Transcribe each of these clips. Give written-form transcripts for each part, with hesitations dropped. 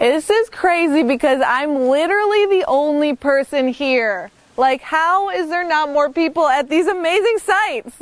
This is crazy because I'm literally the only person here. Like, how is there not more people at these amazing sites?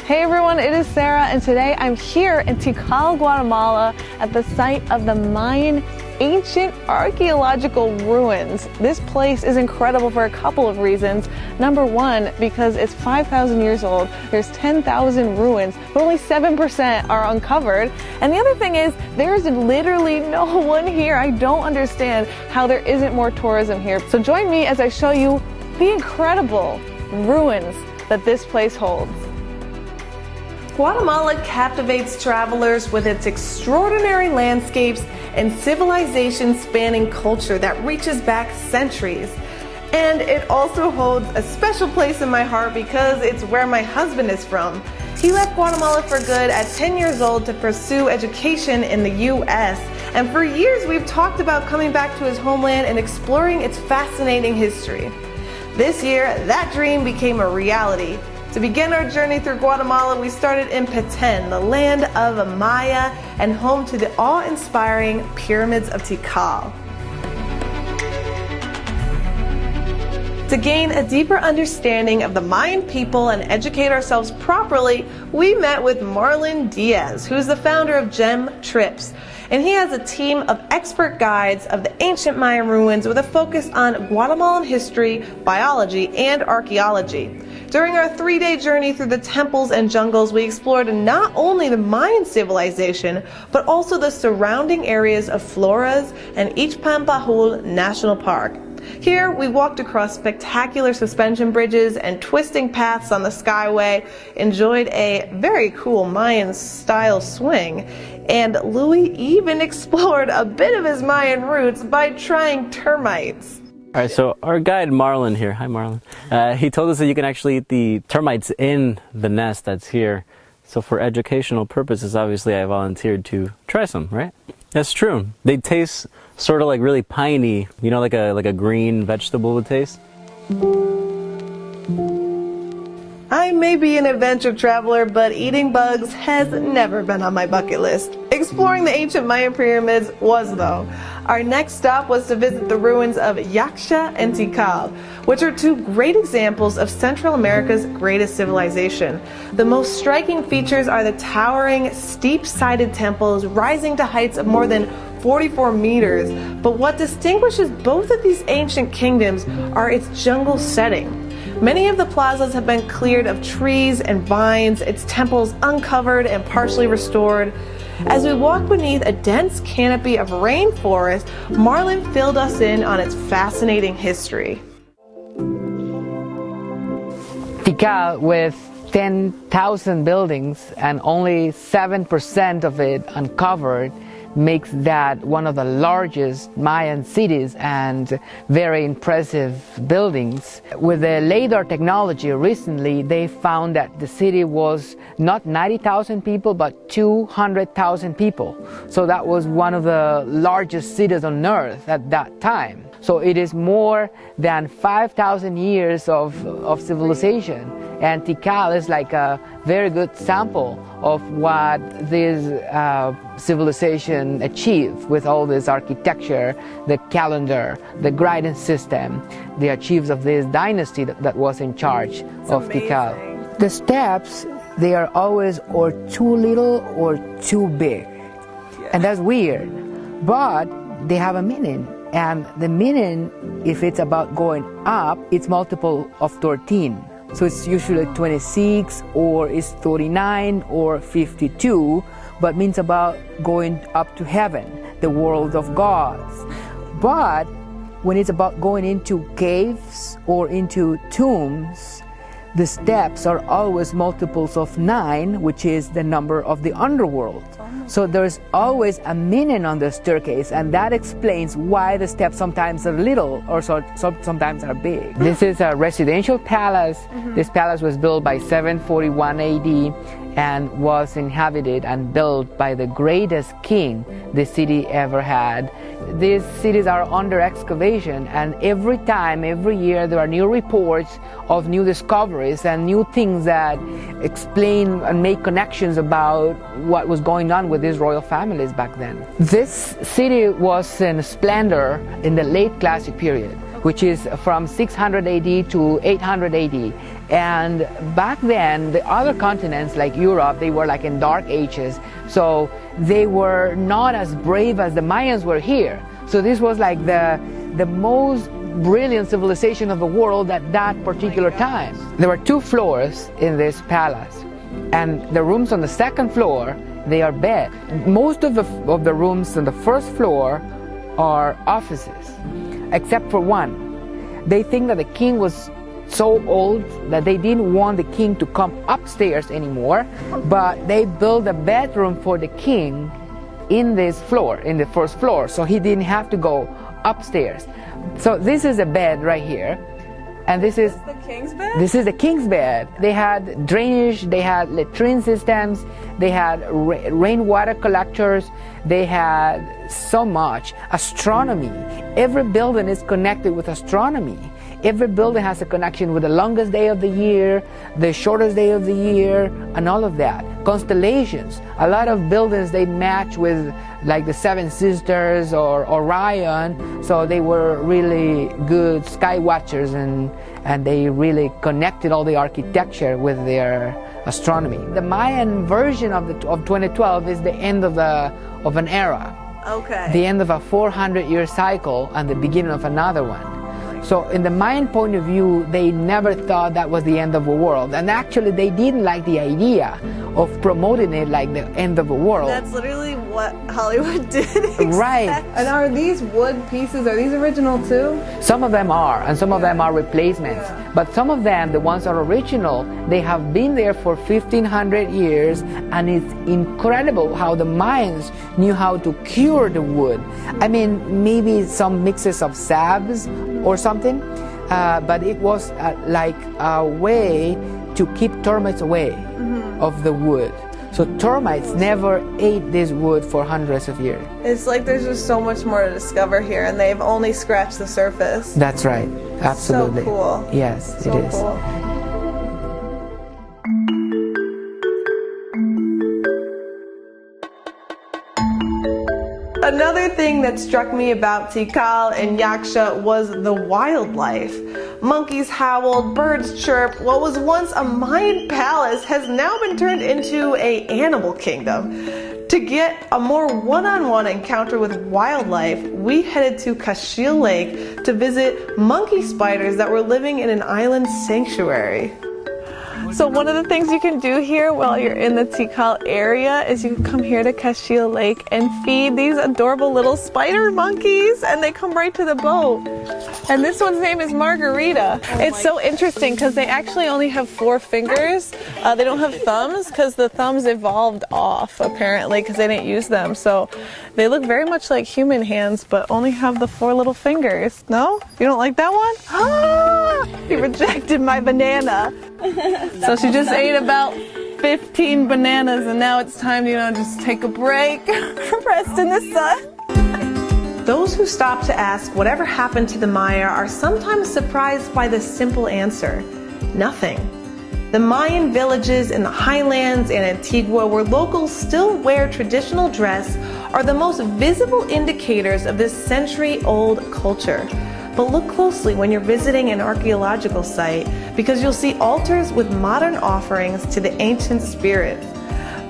Hey everyone, it is Sarah, and today I'm here in Tikal, Guatemala at the site of the Mayan ancient archaeological ruins. This place is incredible for a couple of reasons. Number one, because it's 5,000 years old, there's 10,000 ruins, but only 7% are uncovered. And the other thing is, there's literally no one here. I don't understand how there isn't more tourism here. So join me as I show you the incredible ruins that this place holds. Guatemala captivates travelers with its extraordinary landscapes and civilization-spanning culture that reaches back centuries. And it also holds a special place in my heart because it's where my husband is from. He left Guatemala for good at 10 years old to pursue education in the U.S. And for years we've talked about coming back to his homeland and exploring its fascinating history. This year, that dream became a reality. To begin our journey through Guatemala, we started in Peten, the land of Maya and home to the awe-inspiring pyramids of Tikal. To gain a deeper understanding of the Mayan people and educate ourselves properly, we met with Marlon Diaz, who's the founder of GEM Trips. And he has a team of expert guides of the ancient Mayan ruins with a focus on Guatemalan history, biology, and archaeology. During our 3-day journey through the temples and jungles, we explored not only the Mayan civilization, but also the surrounding areas of Flores and Ixpanpajul National Park. Here, we walked across spectacular suspension bridges and twisting paths on the Skyway, enjoyed a very cool Mayan-style swing, and Louis even explored a bit of his Mayan roots by trying termites. All right, so our guide Marlon here, hi Marlon, he told us that you can actually eat the termites in the nest that's here. So for educational purposes, obviously I volunteered to try some, right? That's true. They taste sort of like really piney, you know, like a green vegetable would taste. I may be an adventure traveler, but eating bugs has never been on my bucket list. Exploring the ancient Mayan pyramids was, though. Our next stop was to visit the ruins of Yaxha and Tikal, which are two great examples of Central America's greatest civilization. The most striking features are the towering, steep-sided temples rising to heights of more than 44 meters. But what distinguishes both of these ancient kingdoms are its jungle setting. Many of the plazas have been cleared of trees and vines, its temples uncovered and partially restored. As we walked beneath a dense canopy of rainforest, Marlon filled us in on its fascinating history. Tikal, with 10,000 buildings and only 7% of it uncovered, makes that one of the largest Mayan cities and very impressive buildings. With the LiDAR technology recently, they found that the city was not 90,000 people but 200,000 people. So that was one of the largest cities on earth at that time. So it is more than 5,000 years of civilization. And Tikal is like a very good sample of what this civilization achieved with all this architecture, the calendar, the guidance system, the achievements of this dynasty that was in charge of Tikal. The steps, they are always or too little or too big. And that's weird, but they have a meaning. And the meaning, if it's about going up, it's multiple of 13. So it's usually 26 or it's 39 or 52, but means about going up to heaven, the world of gods. But when it's about going into caves or into tombs, the steps are always multiples of 9, which is the number of the underworld. So there's always a meaning on the staircase, and that explains why the steps sometimes are little or sometimes are big. This is a residential palace. This palace was built by 741 AD and was inhabited and built by the greatest king the city ever had. these cities are under excavation, and every time, every year, there are new reports of new discoveries and new things that explain and make connections about what was going on with these royal families back then. This city was in splendor in the late Classic period, which is from 600 AD to 800 AD. And back then, the other continents like Europe, they were like in dark ages, so they were not as brave as the Mayans were here. So this was like the most brilliant civilization of the world at that particular time. There were 2 floors in this palace, and the rooms on the second floor, they are bed. Most of the rooms on the first floor are offices, except for one. They think that the king was so old that they didn't want the king to come upstairs anymore, but they built a bedroom for the king in this floor, in the first floor, so he didn't have to go upstairs. So this is a bed right here, and this is the king's bed? This is the king's bed. They had drainage, they had latrine systems, they had rainwater collectors, they had so much. Astronomy. Every building is connected with astronomy. Every building has a connection with the longest day of the year, the shortest day of the year, and all of that. Constellations. A lot of buildings, they match with like the Seven Sisters or Orion, so they were really good sky watchers, and they really connected all the architecture with their astronomy. The Mayan version of 2012 is the end of an era. Okay. The end of a 400-year cycle and the beginning of another one. So in the Mayan point of view, they never thought that was the end of the world. And actually, they didn't like the idea of promoting it like the end of the world. That's literally what Hollywood did. Right. And are these wood pieces, are these original too? Some of them are, and some of them are replacements. Yeah. But some of them, the ones that are original, they have been there for 1,500 years, and it's incredible how the Mayans knew how to cure the wood. I mean, maybe some mixes of salves or something, but it was like a way to keep termites away of the wood. So termites never ate this wood for hundreds of years. It's like there's just so much more to discover here, and they've only scratched the surface. That's right. Absolutely. So cool. Yes, So it is. cool. Another thing that struck me about Tikal and Yaxha was the wildlife. Monkeys howled, birds chirped. What was once a Mayan palace has now been turned into an animal kingdom. To get a more one-on-one encounter with wildlife, we headed to Kashil Lake to visit monkey spiders that were living in an island sanctuary. So one of the things you can do here while you're in the Tikal area is you can come here to Kashil Lake and feed these adorable little spider monkeys, and they come right to the boat. And this one's name is Margarita. It's so interesting because they actually only have 4 fingers. They don't have thumbs because the thumbs evolved off apparently because they didn't use them. So they look very much like human hands but only have the 4 little fingers. No? You don't like that one? Ah! You rejected my banana. So she just ate about 15 bananas, and now it's time to, just take a break, rest in the sun. Those who stop to ask whatever happened to the Maya are sometimes surprised by the simple answer: nothing. The Mayan villages in the highlands and Antigua, where locals still wear traditional dress, are the most visible indicators of this century-old culture. But look closely when you're visiting an archaeological site, because you'll see altars with modern offerings to the ancient spirits.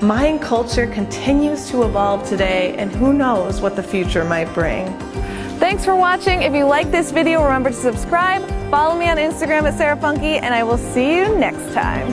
Mayan culture continues to evolve today, and who knows what the future might bring. Thanks for watching. If you like this video, remember to subscribe, follow me on Instagram at SarahFunky, and I will see you next time.